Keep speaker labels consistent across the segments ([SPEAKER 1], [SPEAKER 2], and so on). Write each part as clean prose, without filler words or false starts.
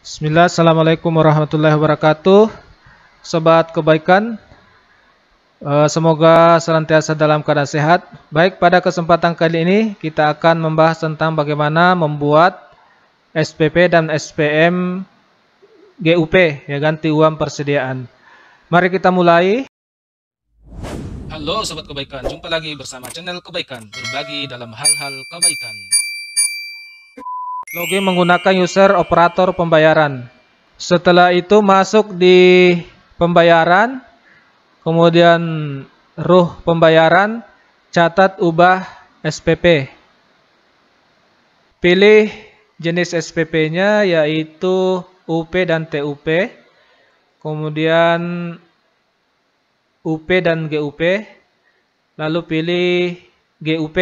[SPEAKER 1] Bismillah, Assalamualaikum warahmatullahi wabarakatuh. Sobat kebaikan, semoga senantiasa dalam keadaan sehat. Baik, pada kesempatan kali ini kita akan membahas tentang bagaimana membuat SPP dan SPM GUP, ya, ganti uang persediaan. Mari kita mulai.
[SPEAKER 2] Halo Sobat Kebaikan, jumpa lagi bersama channel Kebaikan, berbagi dalam hal-hal kebaikan.
[SPEAKER 1] Login menggunakan user operator pembayaran. Setelah itu masuk di pembayaran, kemudian ruh pembayaran, catat ubah SPP. Pilih jenis SPP-nya yaitu UP dan TUP. Kemudian UP dan GUP. Lalu pilih GUP,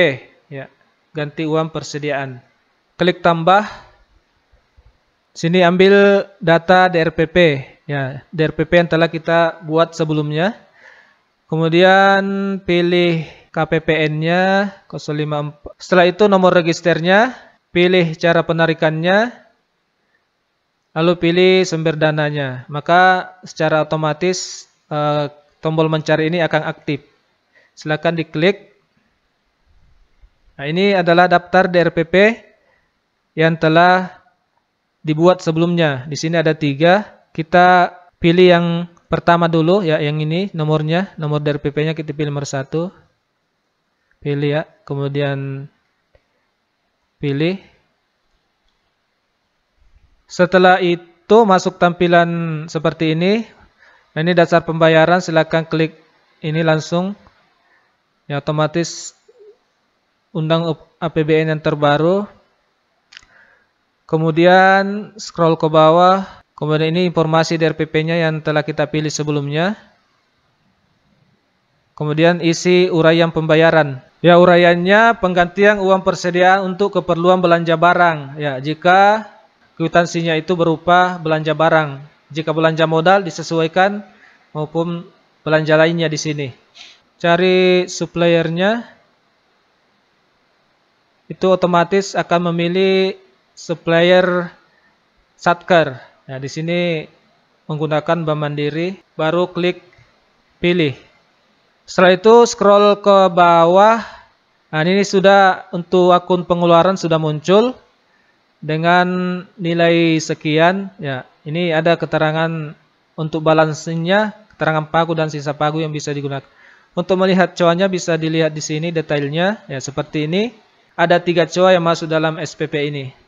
[SPEAKER 1] ya, ganti uang persediaan. Klik tambah. Sini ambil data DRPP, ya, DRPP yang telah kita buat sebelumnya. Kemudian pilih KPPN-nya 054. Setelah itu nomor registernya, pilih cara penarikannya, lalu pilih sumber dananya. Maka secara otomatis tombol mencari ini akan aktif. Silakan diklik. Nah, ini adalah daftar DRPP yang telah dibuat sebelumnya. Di sini ada 3. Kita pilih yang pertama dulu, ya, yang ini nomornya, nomor DRPP-nya kita pilih nomor 1. Pilih, ya, kemudian pilih. Setelah itu masuk tampilan seperti ini. Nah, ini dasar pembayaran, silakan klik ini langsung. Ya, otomatis undang APBN yang terbaru. Kemudian scroll ke bawah. Kemudian ini informasi DRPP-nya yang telah kita pilih sebelumnya. Kemudian isi uraian pembayaran. Ya, uraiannya penggantian uang persediaan untuk keperluan belanja barang. Ya, jika kwitansinya itu berupa belanja barang. Jika belanja modal disesuaikan maupun belanja lainnya di sini. Cari suppliernya. Itu otomatis akan memilih supplier Satker. Nah, di sini menggunakan Bank Mandiri, baru klik pilih. Setelah itu scroll ke bawah. Nah, ini sudah untuk akun pengeluaran sudah muncul dengan nilai sekian. Ya, ini ada keterangan untuk balansnya, keterangan pagu dan sisa pagu yang bisa digunakan. Untuk melihat coannya bisa dilihat di sini detailnya. Ya, seperti ini. Ada 3 coa yang masuk dalam SPP ini.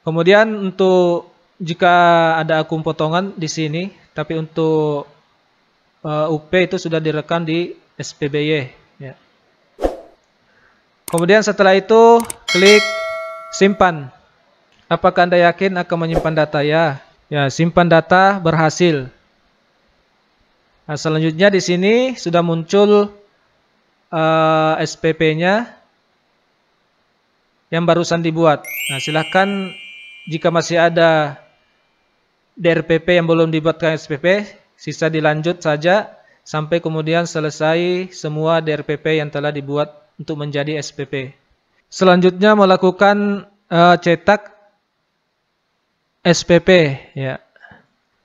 [SPEAKER 1] Kemudian untuk jika ada akun potongan di sini, tapi untuk UP itu sudah direkam di SPBY. Ya. Kemudian setelah itu klik simpan. Apakah Anda yakin akan menyimpan data? Ya, simpan data berhasil. Nah, selanjutnya di sini sudah muncul SPP-nya yang barusan dibuat. Nah, silahkan jika masih ada DRPP yang belum dibuatkan SPP, sisa dilanjut saja sampai kemudian selesai semua DRPP yang telah dibuat untuk menjadi SPP. Selanjutnya melakukan cetak SPP, ya.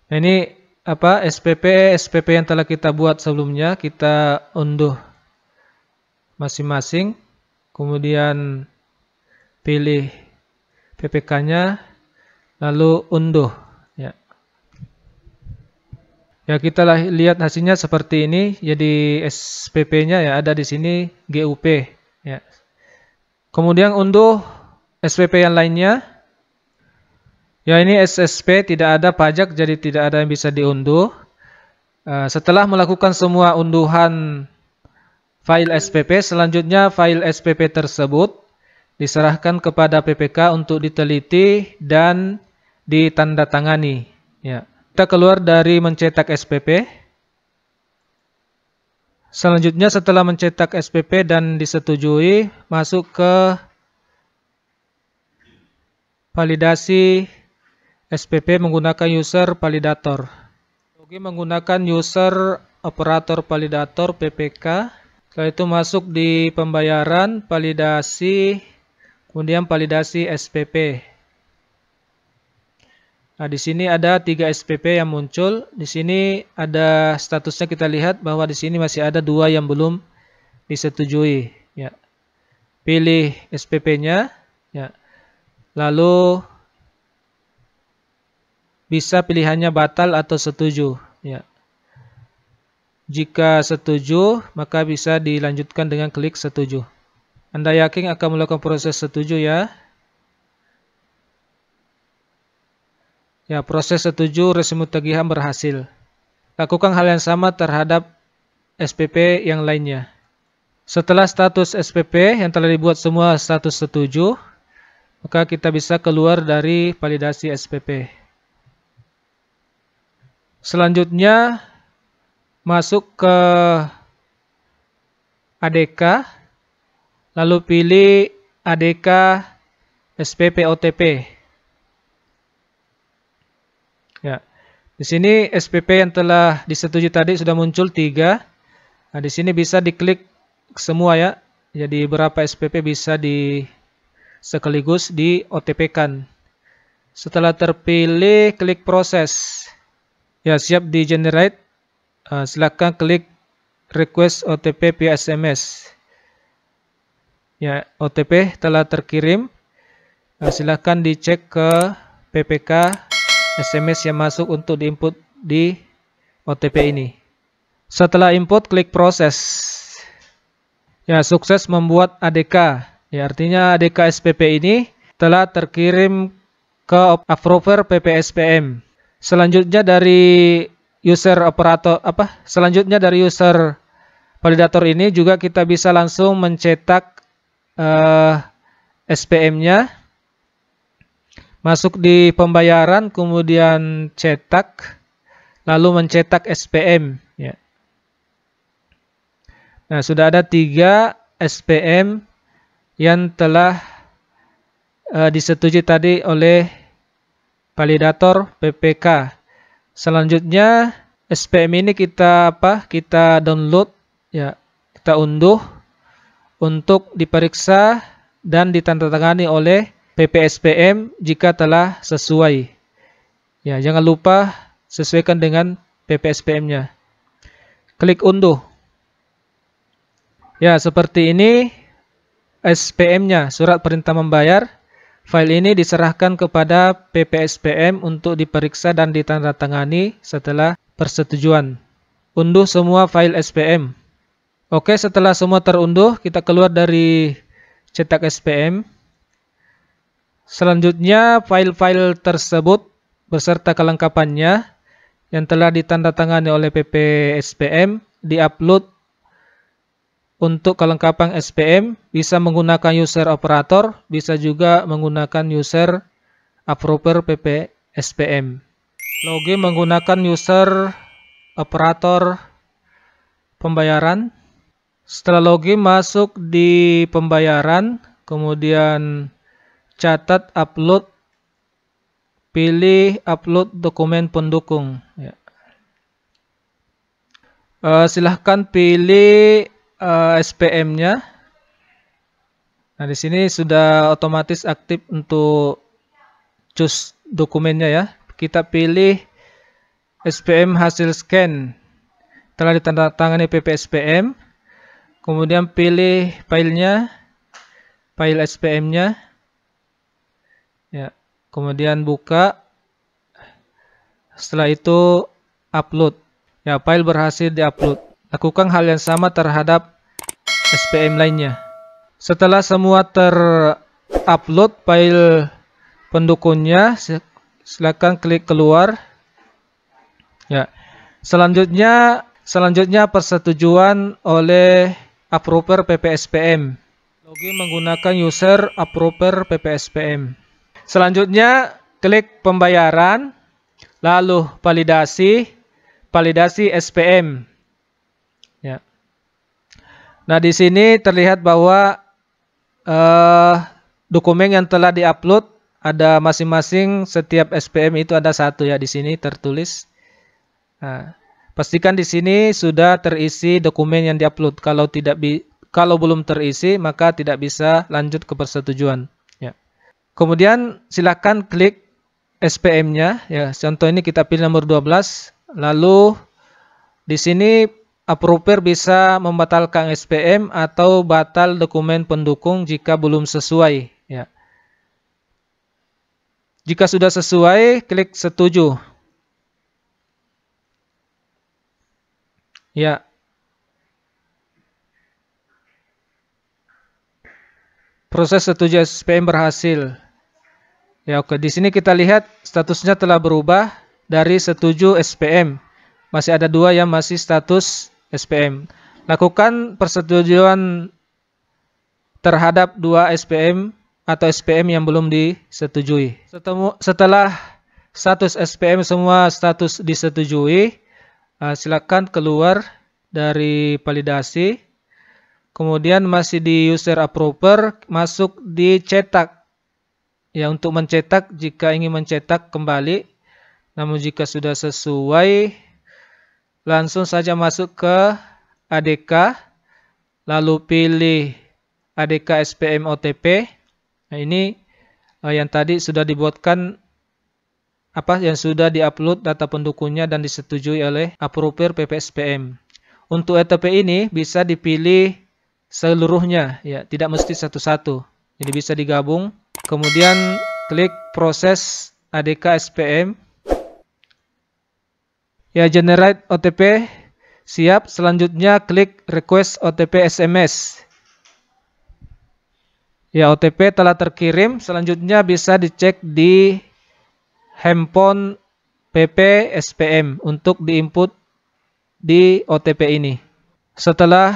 [SPEAKER 1] Nah, ini apa? SPP yang telah kita buat sebelumnya, kita unduh masing-masing. Kemudian pilih PPK-nya, lalu unduh. Ya, kita lihat hasilnya seperti ini. Jadi SPP-nya ya ada di sini GUP. Ya. Kemudian unduh SPP yang lainnya. Ya, ini SSP tidak ada pajak, jadi tidak ada yang bisa diunduh. Setelah melakukan semua unduhan file SPP, selanjutnya file SPP tersebut diserahkan kepada PPK untuk diteliti dan ditandatangani. Ya. Kita keluar dari mencetak SPP. Selanjutnya setelah mencetak SPP dan disetujui, masuk ke validasi SPP menggunakan user validator. Login menggunakan user operator validator PPK. Setelah itu masuk di pembayaran, validasi, kemudian validasi SPP. Nah, di sini ada 3 SPP yang muncul. Di sini ada statusnya, kita lihat bahwa di sini masih ada 2 yang belum disetujui. Ya. Pilih SPP-nya. Ya. Lalu bisa pilihannya batal atau setuju. Ya. Jika setuju, maka bisa dilanjutkan dengan klik setuju. Anda yakin akan melakukan proses setuju ya? Ya, proses setuju resume tagihan berhasil. Lakukan hal yang sama terhadap SPP yang lainnya. Setelah status SPP yang telah dibuat semua status setuju, maka kita bisa keluar dari validasi SPP. Selanjutnya, masuk ke ADK, lalu pilih ADK SPP OTP. Ya, di sini SPP yang telah disetujui tadi sudah muncul 3. Nah, di sini bisa diklik semua ya. Jadi berapa SPP bisa sekaligus di OTP-kan. Setelah terpilih, klik proses. Ya, siap di generate. Silakan klik request OTP via SMS. Ya, OTP telah terkirim. Silakan dicek ke PPK SMS yang masuk untuk diinput di OTP ini. Setelah input, klik proses. Ya, sukses membuat ADK. Ya, artinya ADK SPP ini telah terkirim ke approver PPSPM. Selanjutnya dari user validator ini juga kita bisa langsung mencetak SPM-nya. Masuk di pembayaran, kemudian cetak, lalu mencetak SPM. Ya. Nah, sudah ada 3 SPM yang telah disetujui tadi oleh validator PPK. Selanjutnya SPM ini kita download, ya, kita unduh untuk diperiksa dan ditandatangani oleh PPSPM jika telah sesuai. Ya, jangan lupa sesuaikan dengan PPSPM-nya. Klik unduh. Ya, seperti ini SPM-nya, surat perintah membayar. File ini diserahkan kepada PPSPM untuk diperiksa dan ditandatangani setelah persetujuan. Unduh semua file SPM. Oke, setelah semua terunduh, kita keluar dari cetak SPM. Selanjutnya, file-file tersebut beserta kelengkapannya yang telah ditandatangani oleh PPSPM diupload untuk kelengkapan SPM. Bisa menggunakan user operator, bisa juga menggunakan user approver PPSPM. Login menggunakan user operator pembayaran. Setelah login, masuk di pembayaran, kemudian catat upload, pilih upload dokumen pendukung. Ya. Silahkan pilih SPM-nya. Nah, di sini sudah otomatis aktif untuk choose dokumennya ya. Kita pilih SPM hasil scan. Telah ditandatangani PPSPM. Kemudian pilih filenya, file SPM-nya. Ya, kemudian buka. Setelah itu upload. Ya, file berhasil diupload. Lakukan hal yang sama terhadap SPM lainnya. Setelah semua terupload file pendukungnya, silakan klik keluar. Ya. Selanjutnya persetujuan oleh approver PPSPM. Login menggunakan user approver PPSPM. Selanjutnya, klik pembayaran, lalu validasi SPM. Ya. Nah, di sini terlihat bahwa dokumen yang telah diupload ada masing-masing, setiap SPM itu ada 1 ya, di sini tertulis. Nah, pastikan di sini sudah terisi dokumen yang diupload. Kalau belum terisi, maka tidak bisa lanjut ke persetujuan. Kemudian silakan klik SPM-nya ya. Contoh ini kita pilih nomor 12. Lalu di sini approver bisa membatalkan SPM atau batal dokumen pendukung jika belum sesuai ya. Jika sudah sesuai, klik setuju. Ya. Proses setuju SPM berhasil. Ya, oke. Di sini kita lihat statusnya telah berubah dari setuju SPM. Masih ada 2 yang masih status SPM. Lakukan persetujuan terhadap 2 SPM atau SPM yang belum disetujui. Setelah status SPM semua status disetujui, silakan keluar dari validasi. Kemudian masih di user approver, masuk di cetak. Ya, untuk mencetak jika ingin mencetak kembali. Namun jika sudah sesuai, langsung saja masuk ke ADK, lalu pilih ADK SPM OTP. Nah, ini yang tadi sudah dibuatkan yang sudah diupload data pendukungnya dan disetujui oleh approver PPSPM. Untuk OTP ini bisa dipilih seluruhnya, ya, tidak mesti satu-satu. Jadi bisa digabung. Kemudian klik proses ADK SPM. Ya, generate OTP siap. Selanjutnya klik request OTP SMS. Ya, OTP telah terkirim. Selanjutnya bisa dicek di handphone PP SPM untuk diinput di OTP ini. Setelah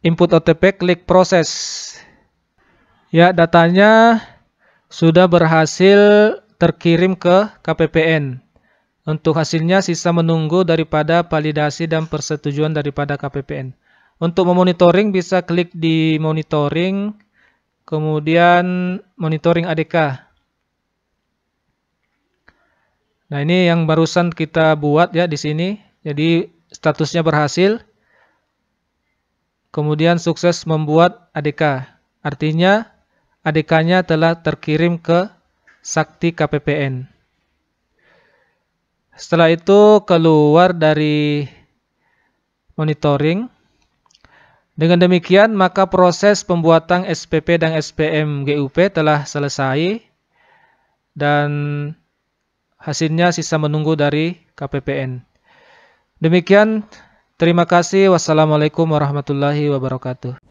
[SPEAKER 1] input OTP, klik proses. Ya, datanya sudah berhasil terkirim ke KPPN. Untuk hasilnya sisa menunggu daripada validasi dan persetujuan daripada KPPN. Untuk memonitoring bisa klik di monitoring, kemudian monitoring ADK. Nah, ini yang barusan kita buat ya di sini. Jadi statusnya berhasil. Kemudian sukses membuat ADK. Artinya ADK-nya telah terkirim ke Sakti KPPN. Setelah itu keluar dari monitoring. Dengan demikian maka proses pembuatan SPP dan SPM GUP telah selesai. Dan hasilnya sisa menunggu dari KPPN. Demikian, terima kasih. Wassalamualaikum warahmatullahi wabarakatuh.